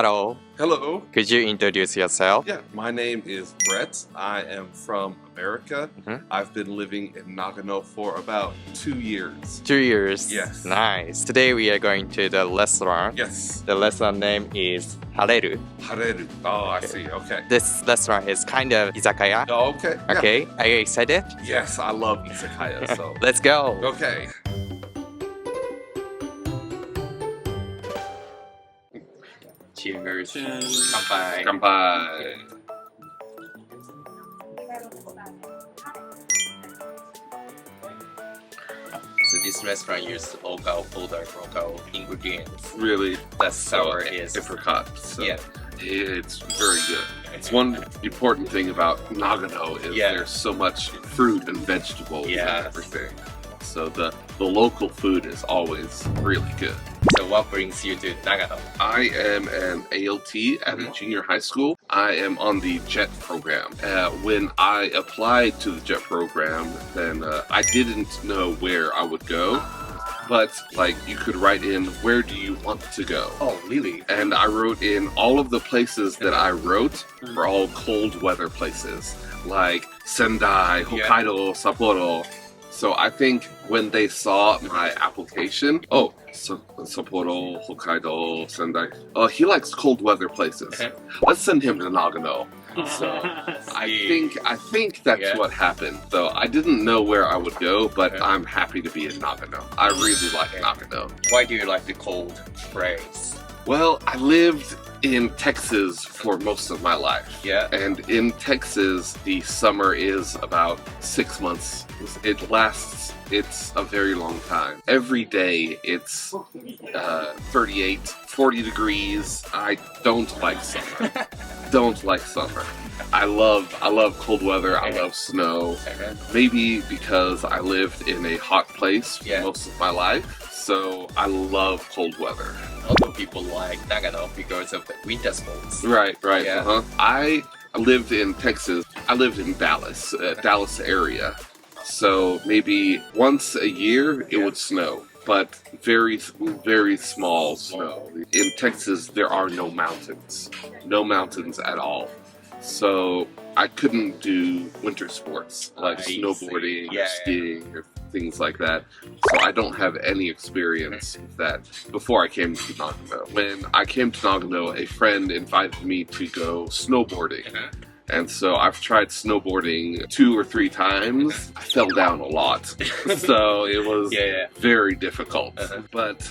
Hello. Hello. Could you introduce yourself? Yeah, my name is Brett. I am from America. I've been living in Nagano for about 2 years. 2 years. Yes. Nice. Today we are going to the restaurant. Yes. The restaurant name is Hareru. Hareru. Oh, I see. Okay. This restaurant is kind of izakaya. Oh, okay. Yeah. Okay. Are you excited? Yes, I love izakaya. So Let's go. okay. Cheers. Kanpai. Kanpai. So this restaurant uses local ingredients. Really, That's how it is. apricot. So Yeah. it's very good. It's one important thing about Nagano is there's so much fruit and vegetables and everything. So the local food is always really good. So what brings you to Nagano? I am an ALT at a junior high school. I am on the JET program. When I applied to the JET program, then I didn't know where I would go. But like you could write in, where do you want to go? Oh, really? And I wrote in all of the places that I wrote were all cold weather places, like Sendai, Hokkaido, Sapporo. So I think when they saw my application, Sapporo, Hokkaido, Sendai, he likes cold weather places. Let's send him to Nagano. So I think that's what happened. So I didn't know where I would go, but I'm happy to be in Nagano. I really like Nagano. Why do you like the cold place? Well, I lived in Texas for most of my life. Yeah. And in Texas, the summer is about 6 months. It's a very long time. Every day it's 38, 40 degrees. I don't like summer. Don't like summer. I love cold weather. I love snow. Maybe because I lived in a hot place for most of my life. So I love cold weather. Although people like Nagano because of the winter sports. Right. Yeah. I lived in Texas. I lived in Dallas, Dallas area. So maybe once a year it would snow, but very, very small snow. In Texas, there are no mountains at all. So I couldn't do winter sports like snowboarding or skiing or things like that. So I don't have any experience with that before I came to Nagano. When I came to Nagano, a friend invited me to go snowboarding. And so I've tried snowboarding 2 or 3 times. I fell down a lot. So it was very difficult. But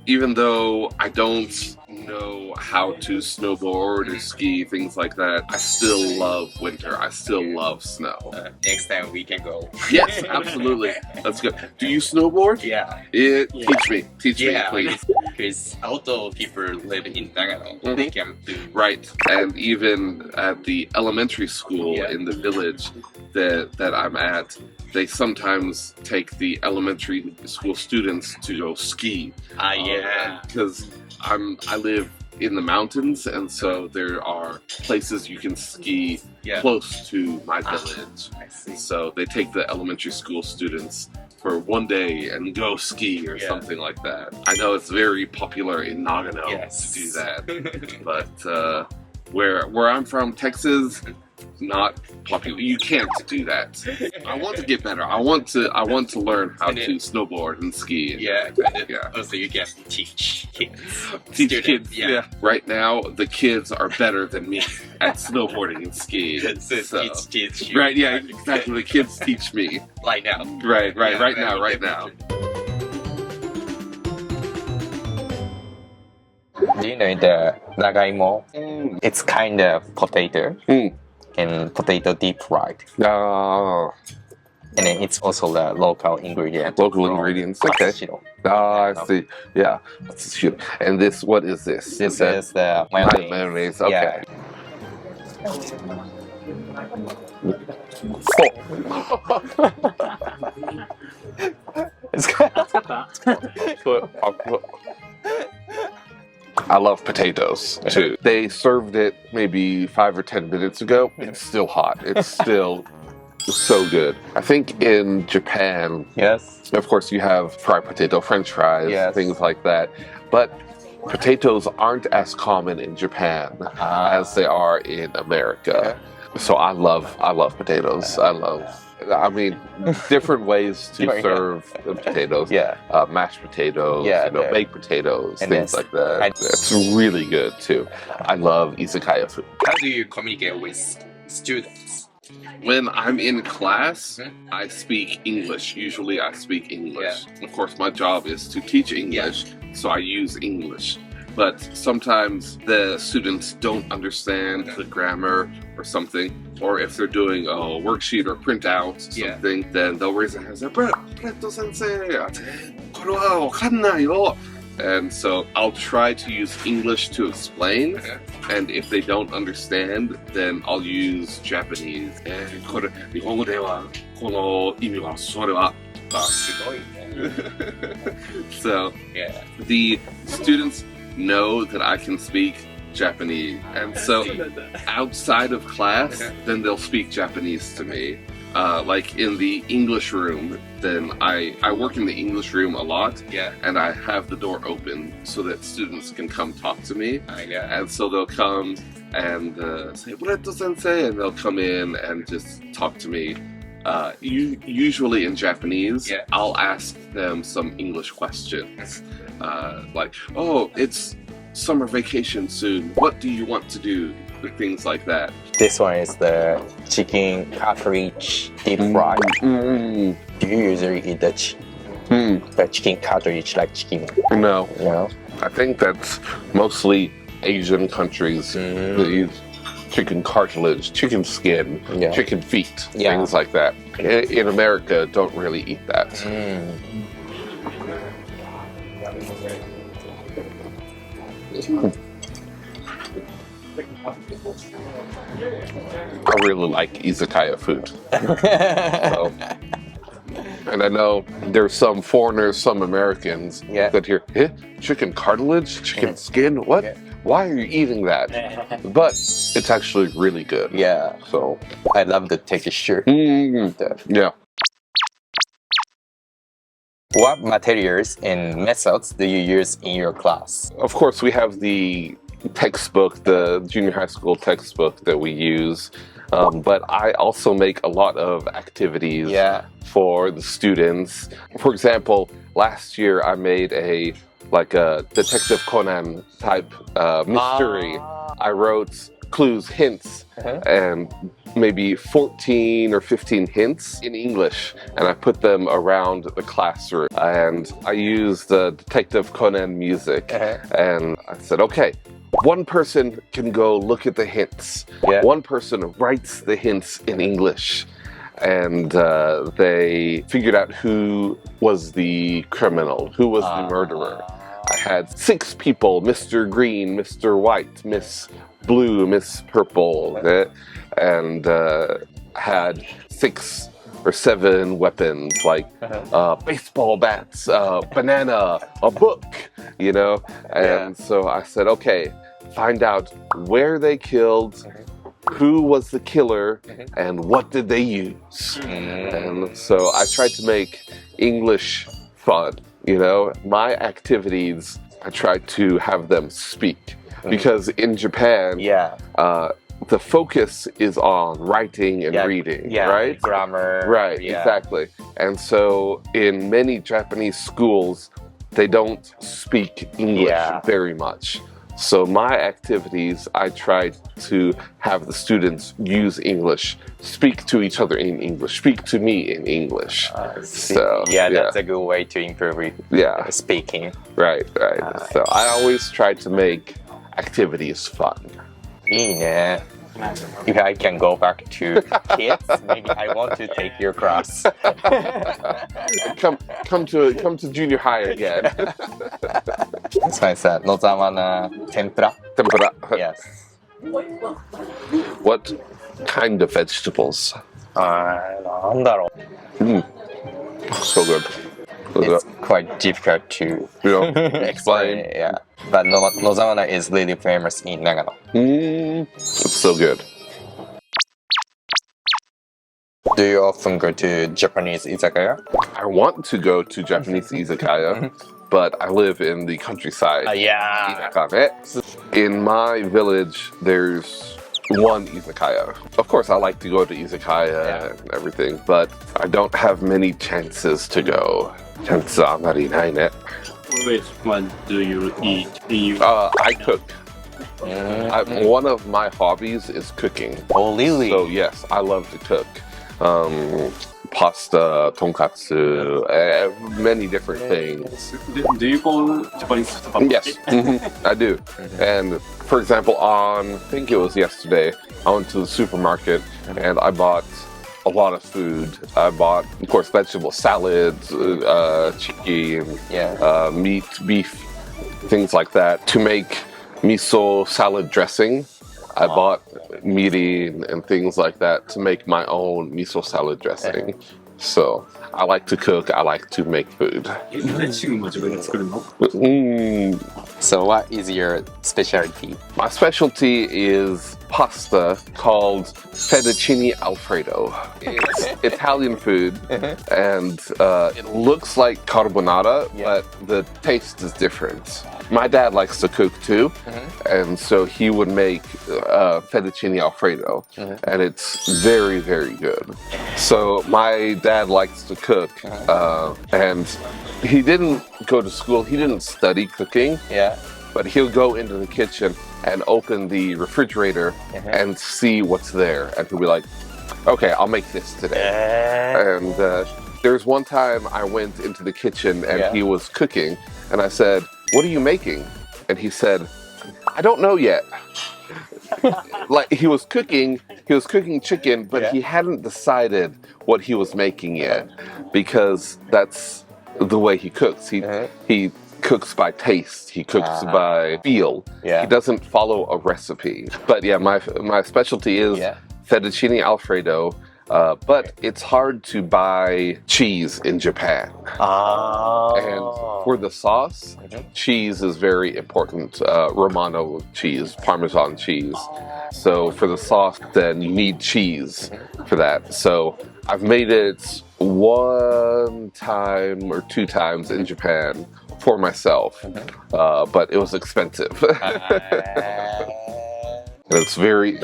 even though I don't know how to snowboard or ski, things like that, I still love winter. I still love snow. Next time we can go. Yes, absolutely. Let's go. Do you snowboard? Yeah. Teach me, please. Because although people live in Nagano, they can do. Right, and even at the elementary school in the village that I'm at, they sometimes take the elementary school students to go ski. Because I live in the mountains, and so there are places you can ski close to my village. I see. So they take the elementary school students for one day and go ski or something like that. I know it's very popular in Nagano to do that, but where I'm from, Texas, not popular. You can't do that. I want to get better. I want to learn how to snowboard and ski. Also, you can teach kids. Teach kids. Right now, the kids are better than me at snowboarding and skiing. So kids teach you. Right? Yeah, exactly. The kids teach me. Right now. Right now. Do you know the Nagaimo? It's kind of potato. And potato deep fried. And then it's also the local ingredient. Local ingredients. Okay. I see. Yeah. And this, what is this? This is the mayonnaise. Mayonnaise. Okay. I love potatoes too. They served it maybe 5 or 10 minutes ago. It's still hot. It's still so good. I think in Japan, Yes. of course, you have fried potato, French fries, Yes. things like that. But potatoes aren't as common in Japan as they are in America. So I love potatoes. I mean, different ways to serve the potatoes. Mashed potatoes, baked potatoes, and things like that. It's really good too. I love izakaya food. How do you communicate with students? When I'm in class, I speak English. Usually I speak English. Of course, my job is to teach English, so I use English. But sometimes the students don't understand the grammar or something, or if they're doing a worksheet or printout something, then they'll raise their hands and say, "Preto sensei, これはわかんないよ." And so I'll try to use English to explain, and if they don't understand, then I'll use Japanese. これ日本語ではこの意味はそれは。So the students know that I can speak Japanese, and so outside of class, then they'll speak Japanese to me. Like in the English room, then I work in the English room a lot, and I have the door open so that students can come talk to me. And so they'll come and say, "Preto sensei," and they'll come in and just talk to me. Usually in Japanese, I'll ask them some English questions. Like, "Oh, it's summer vacation soon. What do you want to do?" Things like that. This one is the chicken cartridge deep fried. Do you usually eat the chicken cartridge like chicken? No. No? I think that's mostly Asian countries that use chicken cartilage, chicken skin, chicken feet, things like that. In America, don't really eat that. I really like izakaya food. And I know there's some foreigners, some Americans that hear, chicken cartilage, chicken skin, what? Why are you eating that? But it's actually really good. So I love the texture. What materials and methods do you use in your class? Of course, we have the textbook, the junior high school textbook that we use. But I also make a lot of activities for the students. For example, last year I made a Detective Conan type mystery. I wrote clues, hints, and maybe 14 or 15 hints in English, and I put them around the classroom. And I used the Detective Conan music, and I said, okay, one person can go look at the hints. One person writes the hints in English. And they figured out who was the criminal, who was the murderer. I had 6 people, Mr. Green, Mr. White, Miss Blue, Miss Purple, and had 6 or 7 weapons, like baseball bats, banana, a book, you know? And so I said, okay, find out where they killed, who was the killer, and what did they use? And so I tried to make English fun, you know? My activities, I tried to have them speak. Because in Japan, the focus is on writing and reading, right? Grammar. Right, exactly. And so in many Japanese schools, they don't speak English very much. So my activities, I tried to have the students use English, speak to each other in English, speak to me in English. So that's a good way to improve speaking. Right. So I always try to make activities fun. いいね. If I can go back to kids, maybe I want to take your class. come to junior high again. This one is野沢菜の天ぷら. Tempura. Yes. What kind of vegetables? なんだろう. So good. It's quite difficult to explain. But Nozamana is really famous in Nagano. It's so good. Do you often go to Japanese izakaya? I want to go to Japanese izakaya, but I live in the countryside. Yeah. In my village, there's one izakaya. Of course, I like to go to izakaya and everything, but I don't have many chances to go. Chances are not enough. Which one do you eat? I cook. One of my hobbies is cooking. Oh, really? So yes, I love to cook. Pasta, tonkatsu, many different things. Do you call Japanese spaghetti? Yes, I do. And for example, I think it was yesterday, I went to the supermarket and I bought a lot of food. I bought, of course, vegetable salads, chicken, meat, beef, things like that. To make miso salad dressing, I bought mirin and things like that to make my own miso salad dressing. So I like to cook, I like to make food. So what is your specialty? My specialty is pasta called fettuccine alfredo. It's Italian food and it looks like carbonara, but the taste is different. My dad likes to cook too, and so he would make fettuccine alfredo, and it's very, very good. So my dad likes to cook, and he didn't go to school, he didn't study cooking, but he'll go into the kitchen and open the refrigerator and see what's there, and he'll be like, okay, I'll make this today. And there's one time I went into the kitchen and he was cooking, and I said, what are you making? And he said, I don't know yet. Like he was cooking chicken, but he hadn't decided what he was making yet, because that's the way he cooks. He cooks by taste. He cooks by feel. He doesn't follow a recipe. But yeah, my specialty is fettuccine alfredo. But it's hard to buy cheese in Japan. And for the sauce, cheese is very important. Romano cheese, Parmesan cheese. So for the sauce, then you need cheese for that. So I've made it 1 time or 2 times in Japan for myself, but it was expensive. It's very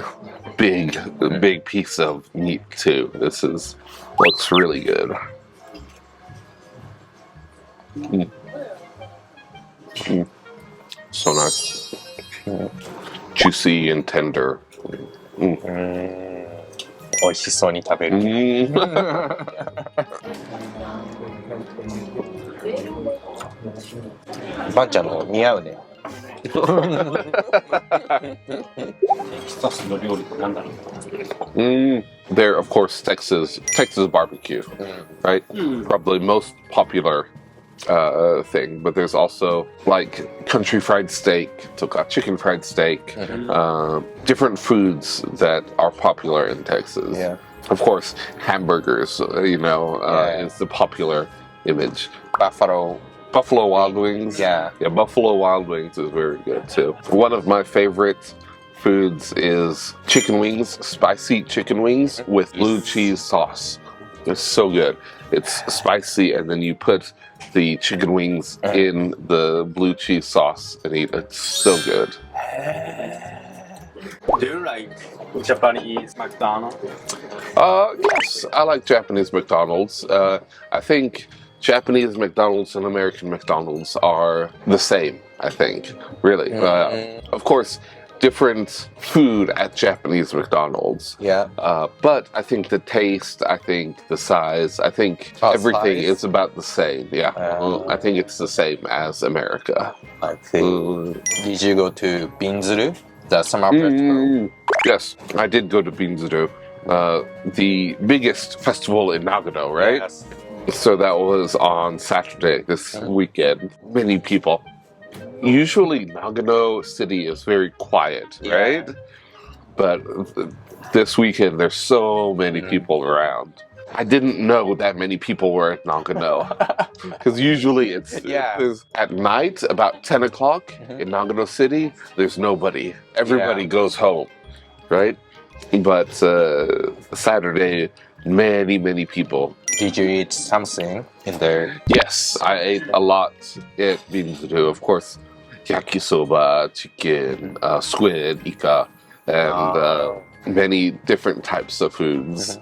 big piece of meat too. Looks really good. So nice. Juicy and tender. 美味しそうに食べる。ばんちゃんの似合うね。There, of course, Texas barbecue, right? Probably most popular thing, but there's also like country fried steak, chicken fried steak, different foods that are popular in Texas. Of course, hamburgers, is the popular image. Buffalo Wild Wings. Yeah, Buffalo Wild Wings is very good too. One of my favorite foods is chicken wings, spicy chicken wings with blue cheese sauce. It's so good. It's spicy, and then you put the chicken wings in the blue cheese sauce and eat. It's so good. Do you like Japanese McDonald's? Yes, I like Japanese McDonald's. I think Japanese McDonald's and American McDonald's are the same, I think, really. Of course, different food at Japanese McDonald's. But I think the taste, I think the size, I think everything is about the same. I think it's the same as America. I think. Did you go to Binzuru, the summer festival? Yes, I did go to Binzuru, the biggest festival in Nagano, right? Yes. So that was on Saturday, this weekend. Many people. Usually Nagano City is very quiet, right? But this weekend there's so many people around. I didn't know that many people were at Nagano. Because usually it's at night, about 10 o'clock in Nagano City, there's nobody. Everybody goes home, right? But Saturday, many people. Did you eat something in there? Yes, I ate a lot at Binzuru. Of course, yakisoba, chicken, squid, ika, and many different types of foods.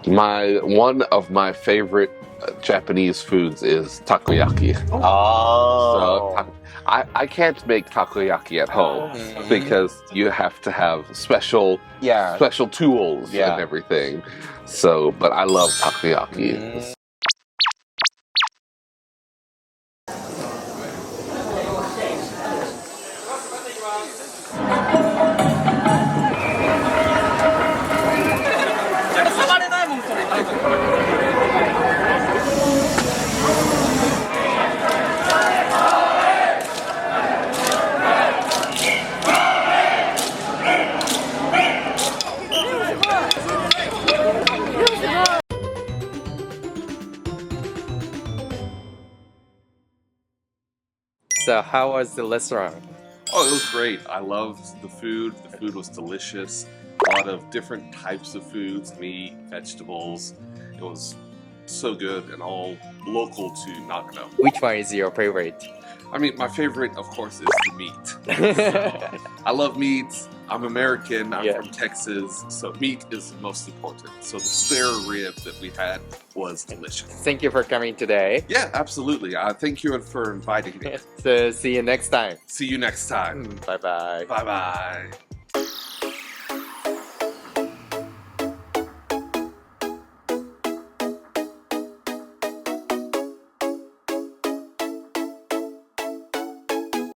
One of my favorite Japanese foods is takoyaki. Oh. So, I can't make takoyaki at home because you have to have special tools and everything. So, but I love takoyaki. So how was the restaurant? Oh, it was great. I loved the food. The food was delicious. A lot of different types of foods, meat, vegetables. It was so good and all local to Nagano. Which one is your favorite? I mean, my favorite, of course, is the meat. I love meat. I'm American. I'm from Texas. So meat is most important. So the spare rib that we had was delicious. Thank you for coming today. Yeah, absolutely. Thank you for inviting me. So see you next time. See you next time. Bye bye. Bye-bye.